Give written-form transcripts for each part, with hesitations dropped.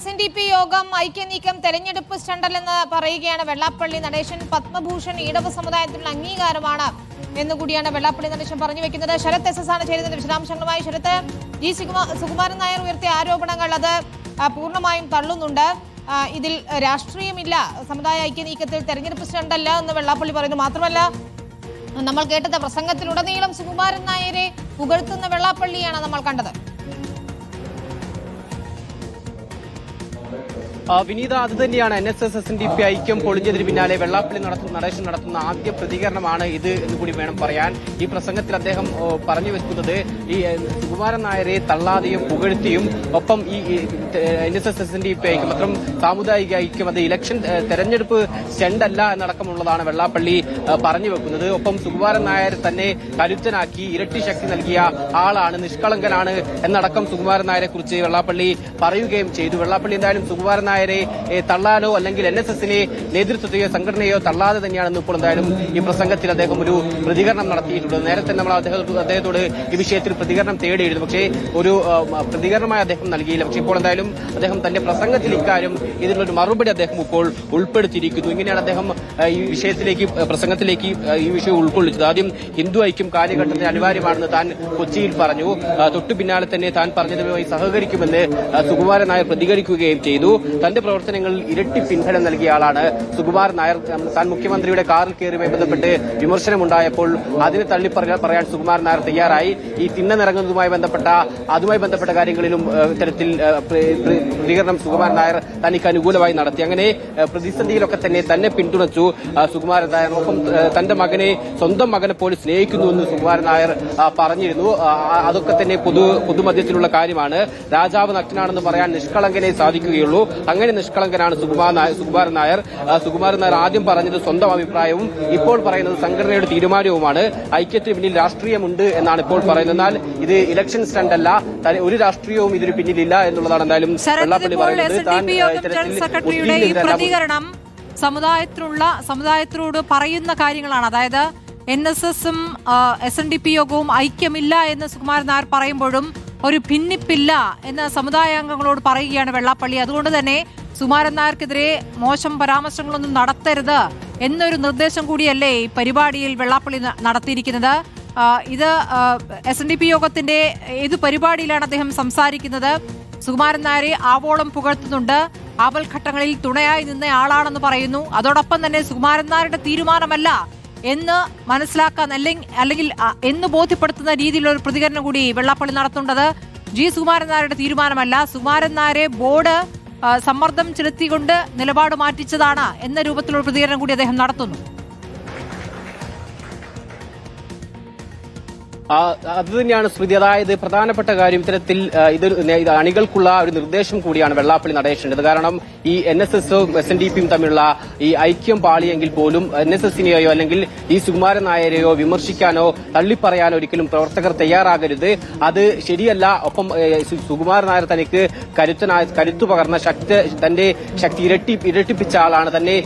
SNDP യോഗം ഐക്യനീക്കം തെരഞ്ഞെടുപ്പ് സ്റ്റണ്ടല്ലെന്ന് പറയുകയാണ് വെള്ളാപ്പള്ളി നടേശൻ. പത്മഭൂഷൺ ഈഴവ സമുദായത്തിനുള്ള അംഗീകാരമാണ് എന്നുകൂടിയാണ് വെള്ളാപ്പള്ളി നടേശൻ പറഞ്ഞു വെക്കുന്നത്. ശരത് SS ആണ് ചേരുന്നത് വിശദാംശങ്ങളുമായി. ശരത്ത്, ജി സുകുമാരൻ നായർ ഉയർത്തിയ ആരോപണങ്ങൾ അത് പൂർണ്ണമായും തള്ളുന്നുണ്ട്. ഇതിൽ രാഷ്ട്രീയമില്ല, സമുദായ ഐക്യനീക്കത്തിൽ തെരഞ്ഞെടുപ്പ് സ്റ്റണ്ടല്ല എന്ന് വെള്ളാപ്പള്ളി പറയുന്നു. മാത്രമല്ല, നമ്മൾ കേട്ടത് പ്രസംഗത്തിലുടനീളം സുകുമാരൻ നായരെ പുകഴ്ത്തുന്ന വെള്ളാപ്പള്ളിയാണ് നമ്മൾ കണ്ടത്. വിനീത, അത് തന്നെയാണ് NSS SNDP ഐക്യം പൊളിഞ്ഞതിന് പിന്നാലെ വെള്ളാപ്പള്ളി നടേശൻ നടത്തുന്ന ആദ്യ പ്രതികരണമാണ് ഇത് എന്ന് കൂടി വേണം പറയാൻ. ഈ പ്രസംഗത്തിൽ അദ്ദേഹം പറഞ്ഞു വെക്കുന്നത് ഈ സുകുമാരൻ നായരെ തള്ളാതെയും പുകഴ്ത്തിയും ഒപ്പം ഈ NSS SNDP ഐക്യം മാത്രം സാമുദായിക ഐക്യം അത് ഇലക്ഷൻ തെരഞ്ഞെടുപ്പ് സ്റ്റണ്ടല്ല എന്നടക്കമുള്ളതാണ് വെള്ളാപ്പള്ളി പറഞ്ഞു വെക്കുന്നത്. ഒപ്പം സുകുമാരൻ നായർ തന്നെ കരുത്തനാക്കി ഇരട്ടി ശക്തി നൽകിയ ആളാണ്, നിഷ്കളങ്കനാണ് എന്നടക്കം സുകുമാരൻ നായരെ കുറിച്ച് വെള്ളാപ്പള്ളി പറയുകയും ചെയ്തു. വെള്ളാപ്പള്ളി എന്തായാലും സുകുമാരൻ നായരെ തള്ളാനോ അല്ലെങ്കിൽ NSSനെ നേതൃത്വത്തെയോ സംഘടനയോ തള്ളാതെ തന്നെയാണെന്ന് ഇപ്പോൾ എന്തായാലും ഈ പ്രസംഗത്തിൽ അദ്ദേഹം ഒരു പ്രതികരണം നടത്തിയിട്ടുണ്ട്. നേരത്തെ നമ്മൾ അദ്ദേഹത്തോട് ഈ വിഷയത്തിൽ പ്രതികരണം തേടിയിരുന്നു, പക്ഷേ ഒരു പ്രതികരണമായി അദ്ദേഹം നൽകിയില്ല. പക്ഷേ ഇപ്പോൾ എന്തായാലും അദ്ദേഹം തന്റെ പ്രസംഗത്തിൽ ഇക്കാര്യം ഇതിനൊരു മറുപടി അദ്ദേഹം ഇപ്പോൾ ഉൾപ്പെടുത്തിയിരിക്കുന്നു. ഇങ്ങനെയാണ് അദ്ദേഹം ഈ വിഷയത്തിലേക്ക് പ്രസംഗത്തിലേക്ക് ഈ വിഷയം ഉൾക്കൊള്ളിച്ചത്. ആദ്യം ഹിന്ദു ഐക്യം കാലഘട്ടത്തിൽ അനിവാര്യമാണെന്ന് താൻ കൊച്ചിയിൽ പറഞ്ഞു. തൊട്ടു പിന്നാലെ തന്നെ താൻ പറഞ്ഞതുമായി സഹകരിക്കുമെന്ന് സുകുമാരൻ നായർ പ്രതികരിക്കുകയും ചെയ്തു. തന്റെ പ്രവർത്തനങ്ങളിൽ ഇരട്ടി പിന്തുണ നൽകിയ ആളാണ് സുകുമാരൻ നായർ. താൻ മുഖ്യമന്ത്രിയുടെ കാറിൽ കയറിയുമായി ബന്ധപ്പെട്ട് വിമർശനമുണ്ടായപ്പോൾ അതിനെ തള്ളിപ്പറയാൻ സുകുമാരൻ നായർ തയ്യാറായി. ഈ തിണ്ണനിറങ്ങുന്നതുമായി ബന്ധപ്പെട്ട കാര്യങ്ങളിലും ഇത്തരത്തിൽ പ്രതികരണം സുകുമാരൻ നായർ തനിക്ക് അനുകൂലമായി നടത്തി. അങ്ങനെ പ്രതിസന്ധിയിലൊക്കെ തന്നെ പിന്തുണച്ചു സുകുമാരൻ നായർ. ഒപ്പം തന്റെ സ്വന്തം മകനെ പോലെ സ്നേഹിക്കുന്നുവെന്ന് സുകുമാരൻ നായർ പറഞ്ഞിരുന്നു. അതൊക്കെ തന്നെ പൊതുമധ്യത്തിലുള്ള കാര്യമാണ്. രാജാവ് നഗ്നാണെന്ന് പറയാൻ നിഷ്കളങ്കനെ സാധിക്കുകയുള്ളൂ. അങ്ങനെ നിഷ്കളങ്കനാണ് സുകുമാരൻ നായർ. സുകുമാരൻ നായർ ആദ്യം പറഞ്ഞത് സ്വന്തം അഭിപ്രായവും ഇപ്പോൾ പറയുന്നത് സംഘടനയുടെ തീരുമാനവുമാണ്. ഐക്യത്തിന് പിന്നിൽ രാഷ്ട്രീയമുണ്ട് എന്നാണ് ഇപ്പോൾ പറയുന്നത്. എന്നാൽ ഇത് ഇലക്ഷൻ സ്റ്റണ്ട് അല്ല, ഒരു രാഷ്ട്രീയവും ഇതിന് പിന്നിലില്ല എന്നുള്ളതാണ് എന്തായാലും വെള്ളാപ്പള്ളി സെക്രട്ടറിയുടെ ഈ പ്രതികരണം സമുദായത്തിനോട് പറയുന്ന കാര്യങ്ങളാണ്. അതായത് NSSും SNDP യോഗവും ഐക്യമില്ല എന്ന് സുകുമാരൻ നായർ പറയുമ്പോഴും ഒരു ഭിന്നിപ്പില്ല എന്ന് സമുദായ അംഗങ്ങളോട് പറയുകയാണ് വെള്ളാപ്പള്ളി. അതുകൊണ്ട് തന്നെ സുകുമാരൻ നായർക്കെതിരെ മോശം പരാമർശങ്ങളൊന്നും നടത്തരുത് എന്നൊരു നിർദ്ദേശം കൂടിയല്ലേ ഈ പരിപാടിയിൽ വെള്ളാപ്പള്ളി നടത്തിയിരിക്കുന്നത്. ഇത് SNDP യോഗത്തിന്റെ ഏത് പരിപാടിയിലാണ് അദ്ദേഹം സംസാരിക്കുന്നത്? സുകുമാരൻ നായരെ ആവോളം പുകഴ്ത്തുന്നുണ്ട്, ആപൽഘട്ടങ്ങളിൽ തുണയായി നിന്ന ആളാണെന്ന് പറയുന്നു. അതോടൊപ്പം തന്നെ സുകുമാരൻ നായരുടെ തീരുമാനമല്ല എന്ന് മനസ്സിലാക്കാൻ അല്ലെങ്കിൽ എന്ന് ബോധ്യപ്പെടുത്തുന്ന രീതിയിലുള്ള ഒരു പ്രതികരണം കൂടി വെള്ളാപ്പള്ളി നടത്തുന്നത്. ജി സുകുമാരൻ നായരുടെ തീരുമാനമല്ല, സുകുമാരൻ നായരെ ബോർഡ് സമ്മർദ്ദം ചെലുത്തിക്കൊണ്ട് നിലപാട് മാറ്റിച്ചതാണ് എന്ന രൂപത്തിലുള്ള പ്രതികരണം കൂടി അദ്ദേഹം നടത്തുന്നു. അത് തന്നെയാണ് സ്മൃതി. അതായത് പ്രധാനപ്പെട്ട കാര്യം ഇത്തരത്തിൽ ഇത് അണികൾക്കുള്ള ഒരു നിർദ്ദേശം കൂടിയാണ് വെള്ളാപ്പള്ളി നടേശേണ്ടത്. കാരണം ഈ NSSും SNDPയും തമ്മിലുള്ള ഈ ഐക്യം പാളിയെങ്കിൽ പോലും NSSനെയോ അല്ലെങ്കിൽ ഈ സുകുമാരൻ നായരെയോ വിമർശിക്കാനോ തള്ളിപ്പറയാനോ ഒരിക്കലും പ്രവർത്തകർ തയ്യാറാകരുത്. അത് ശരിയല്ല. ഒപ്പം സുകുമാരൻ നായർ തനിക്ക് കരുത്തു പകർന്ന തന്റെ ശക്തി ഇരട്ടിപ്പിച്ച ആളാണ്. തന്നെ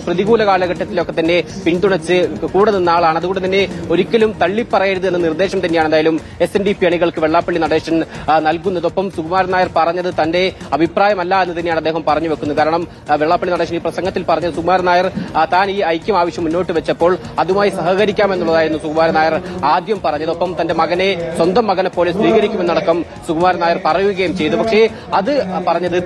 പ്രതികൂല കാലഘട്ടത്തിലൊക്കെ തന്നെ പിന്തുണച്ച് കൂടെ നിന്ന ആളാണ്. അതുകൊണ്ട് തന്നെ ഒരിക്കലും തള്ളിപ്പറയരുത് എന്ന നിർദ്ദേശം തന്നെയാണ് എന്തായാലും SNDP അണികൾക്ക് വെള്ളാപ്പള്ളി നടേശൻ നൽകുന്നതൊപ്പം സുകുമാരൻ നായർ പറഞ്ഞത് തന്റെ അഭിപ്രായമല്ല എന്ന് തന്നെയാണ് അദ്ദേഹം പറഞ്ഞു വെക്കുന്നത്. കാരണം വെള്ളാപ്പള്ളി നടേശൻ ഈ പ്രസംഗത്തിൽ പറഞ്ഞത് സുകുമാരൻ നായർ താൻ ഈ ഐക്യം ആവശ്യം മുന്നോട്ട് വെച്ചപ്പോൾ അതുമായി സഹകരിക്കാമെന്നുള്ളതായിരുന്നു സുകുമാരൻ നായർ ആദ്യം പറഞ്ഞത്. ഒപ്പം തന്റെ സ്വന്തം മകനെ പോലെ സ്വീകരിക്കുമെന്നടക്കം സുകുമാരൻ നായർ പറയുകയും ചെയ്തു. പക്ഷേ അത് പറഞ്ഞത്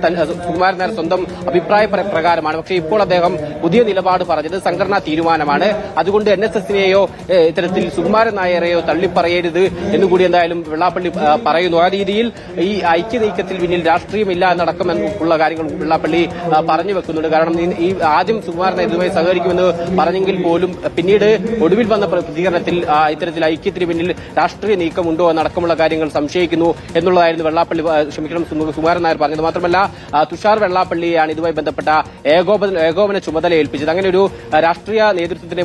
സുകുമാരൻ നായർ സ്വന്തം അഭിപ്രായ പ്രകാരമാണ്. പക്ഷേ ഇപ്പോൾ അദ്ദേഹം പുതിയ നിലപാട് പറഞ്ഞത് സംഘടനാ തീരുമാനമാണ്. അതുകൊണ്ട് NSSനെയോ ഇത്തരത്തിൽ സുകുമാരൻ നായരെയോ തള്ളിപ്പറയരുത് എന്നുകൂടി എന്തായാലും വെള്ളാപ്പള്ളി പറയുന്നു. ആ രീതിയിൽ ഈ ഐക്യനീക്കത്തിൽ പിന്നിൽ രാഷ്ട്രീയമില്ല എന്നടക്കം ഉള്ള കാര്യങ്ങൾ വെള്ളാപ്പള്ളി പറഞ്ഞു വെക്കുന്നുണ്ട്. കാരണം ഈ ആദ്യം സുകുമാരൻ ഇതുമായി സഹകരിക്കുമെന്ന് പറഞ്ഞെങ്കിൽ പോലും പിന്നീട് ഒടുവിൽ വന്ന പ്രതികരണത്തിൽ ഇത്തരത്തിൽ ഐക്യത്തിന് പിന്നിൽ രാഷ്ട്രീയ നീക്കമുണ്ടോ എന്നടക്കമുള്ള കാര്യങ്ങൾ സംശയിക്കുന്നു എന്നുള്ളതായിരുന്നു സുകുമാരൻ നായർ പറഞ്ഞത്. മാത്രമല്ല തുഷാർ വെള്ളാപ്പള്ളിയാണ് ഇതുമായി ബന്ധപ്പെട്ട ഏകോപന ചുമതല ഏൽപ്പിച്ചത്. അങ്ങനെ ഒരു രാഷ്ട്രീയ നേതൃത്വത്തിന്റെ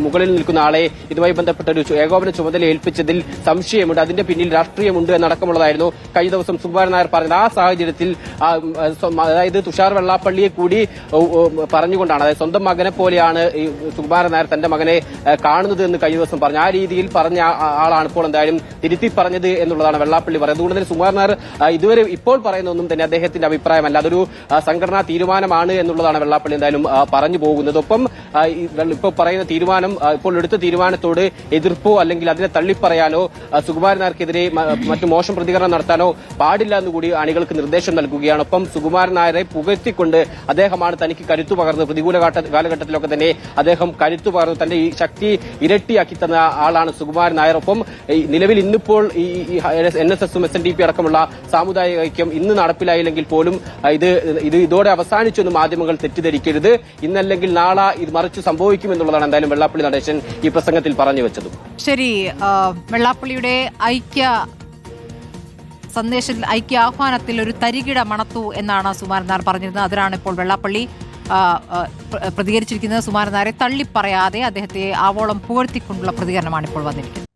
മുകളിൽ നിൽക്കുന്ന ആളെ ഇതുമായി ബന്ധപ്പെട്ട ഒരു ഏകോപന ചുമതല ഏൽപ്പിച്ചതിൽ സംശയമുണ്ട്, അതിന്റെ പിന്നിൽ രാഷ്ട്രീയമുണ്ട് എന്നടക്കമുള്ളതായിരുന്നു കഴിഞ്ഞ ദിവസം സുകുമാരൻ നായർ പറഞ്ഞത്. ആ സാഹചര്യത്തിൽ അതായത് തുഷാർ വെള്ളാപ്പള്ളിയെ കൂടി പറഞ്ഞുകൊണ്ടാണ്, അതായത് സ്വന്തം മകനെ പോലെയാണ് ഈ സുകുമാരൻ നായർ തന്റെ മകനെ കാണുന്നത് എന്ന് കഴിഞ്ഞ ദിവസം പറഞ്ഞു. ആ രീതിയിൽ പറഞ്ഞ ആളാണ് ഇപ്പോൾ എന്തായാലും തിരുത്തി പറഞ്ഞത് എന്നുള്ളതാണ് വെള്ളാപ്പള്ളി പറയുന്നത്. അതുകൊണ്ട് തന്നെ സുകുമാരൻ നായർ ഇതുവരെ ഇപ്പോൾ പറയുന്നതൊന്നും തന്നെ അദ്ദേഹത്തിന്റെ അഭിപ്രായമല്ല, അതൊരു സംഘടനാ തീരുമാനമാണ് എന്നുള്ളതാണ് വെള്ളാപ്പള്ളി എന്തായാലും പറഞ്ഞു പോകുന്നത്. ഒപ്പം ഇപ്പോൾ പറയുന്ന തീരുമാനം, ഇപ്പോൾ എടുത്ത തീരുമാനത്തോട് എതിർപ്പോ അല്ലെങ്കിൽ അതിനെ തള്ളിപ്പറയാനോ സുകുമാരൻ നായർക്കെതിരെ മറ്റു മോശം പ്രതികരണം നടത്താനോ പാടില്ല എന്നുകൂടി അണികൾക്ക് നിർദ്ദേശം നൽകുകയാണ്. ഒപ്പം സുകുമാരൻ നായരെ പുകഴ്ത്തിക്കൊണ്ട് അദ്ദേഹമാണ് തനിക്ക് കരുത്തു പകർന്നത്, പ്രതികൂല കാലഘട്ടത്തിലൊക്കെ തന്നെ അദ്ദേഹം കരുത്തു പകർന്നു, തന്റെ ഈ ശക്തി ഇരട്ടിയാക്കി തന്ന ആളാണ് സുകുമാരൻ നായർ. ഒപ്പം നിലവിൽ ഇന്നിപ്പോൾ ഈ NSSഉം SNDP അടക്കമുള്ള സാമുദായിക ഐക്യം ഇന്ന് നടപ്പിലായില്ലെങ്കിൽ പോലും ഇതോടെ അവസാനിച്ചെന്ന് മാധ്യമങ്ങൾ തെറ്റിദ്ധരിക്കരുത്, ഇന്നല്ലെങ്കിൽ നാളെ ഇത് മറിച്ച് സംഭവിക്കുമെന്നുള്ളതാണ് എന്തായാലും വെള്ളാപ്പള്ളി നടേശൻ ഈ പ്രസംഗത്തിൽ പറഞ്ഞു വെച്ചത്. ശരി, വെള്ളാപ്പള്ളിയുടെ സന്ദേശത്തിൽ ഐക്യ ആഹ്വാനത്തിൽ ഒരു തരികിട മണത്തു എന്നാണ് സുകുമാരൻ നായർ പറഞ്ഞിരുന്നത്. അതിനാണ് ഇപ്പോൾ വെള്ളാപ്പള്ളി പ്രതികരിച്ചിരിക്കുന്നത്. സുകുമാരൻ നായരെ തള്ളിപ്പറയാതെ അദ്ദേഹത്തെ ആവോളം പുകഴ്ത്തിക്കൊണ്ടുള്ള പ്രതികരണമാണ് ഇപ്പോൾ വന്നിരിക്കുന്നത്.